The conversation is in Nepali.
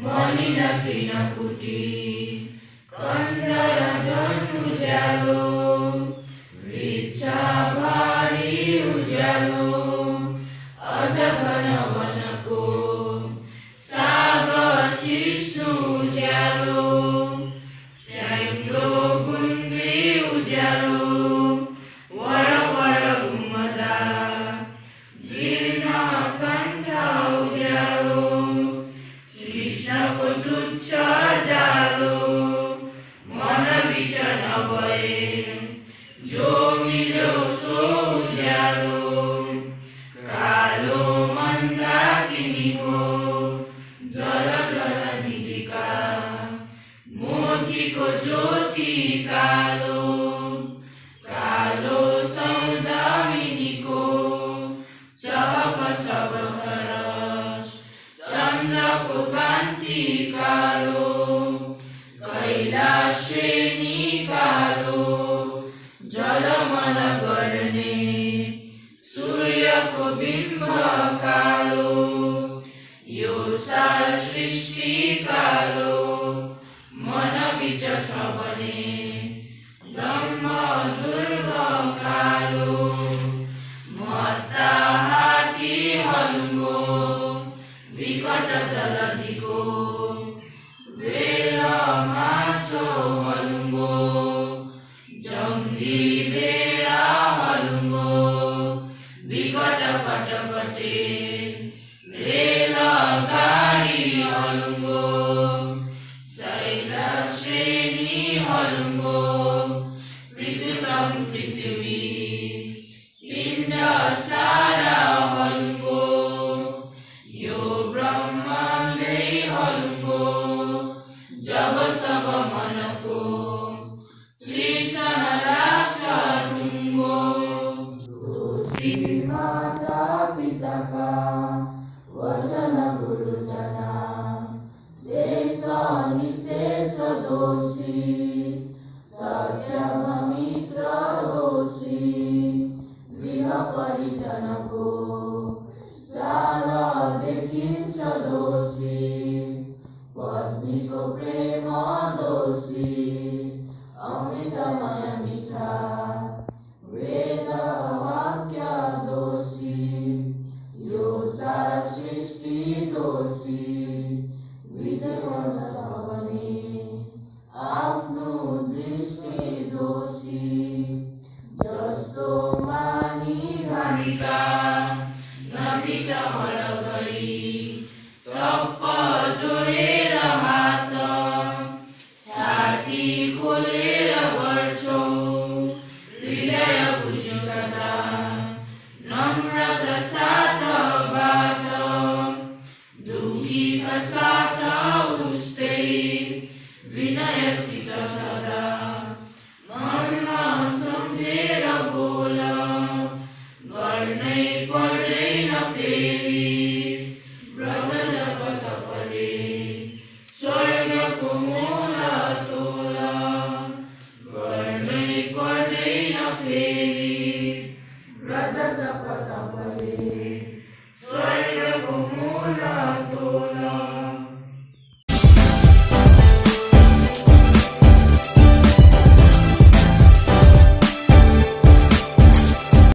मलिन तृणकुटी कन्दर झन् उज्यालो वृक्ष भारी उज्यालो अझ घन वनको साग सिस्नु उज्यालो फ्याङ्लो गुन्द्री उज्यालो वरपर घुम्दा जीर्ण कण्ठ उज्यालो कृष्णको तुच्छ जालो मन बिच नभए जो मिल्यो सो उज्यालो कालो मन्दाकिनीको जल जल निधिका मोतीको ज्योति कालो कालो सौदामिनीको चहक सब सरस चन्द्रको कान्ति कालो कैलाश्रेणी कालो जलमल गर्ने सूर्यको बिम्ब कालो यो सार सृष्टि कालो मन बिच छ भने ब्रह्म दुर्ग कालो मत्ता हात्ती हलुङ्गो विकट जलधिको वेल माछो हलुङ्गो जङ्गी बेडा हलुङ्गो विकट कटकटे रेल गाडी हलुङ्गो शैल श्रेणी हलुङ्गो पृथुतम पृथ्वी पिण्ड सारा हलुङ्गो यो ब्रह्माण्डै हलुङ्गो जब सब मनको तृष्णा लाग्छ टुङ्गो तुलसी माता पिताका वचन गुरुजना देश निशेष दोषी सत्यम मित्र दोषी गृह परिजनको चाल देखिन्छ दोषी पत्नीको प्रेम दोषी अमृतमय मिठा वेद वाक्य दोषी यो सारा सृष्टि दोषी विध्वंस छ भने आफ्नो दृष्टि दोषी जस्तो मानी घामीका नथी छ हर घडी तप्प जोडेर हात छाती खोलेर गर्छौ हृदय बुझ्यो सदा नम्रता साथ बात दुखीका साथ उस्तै विनयसित सदा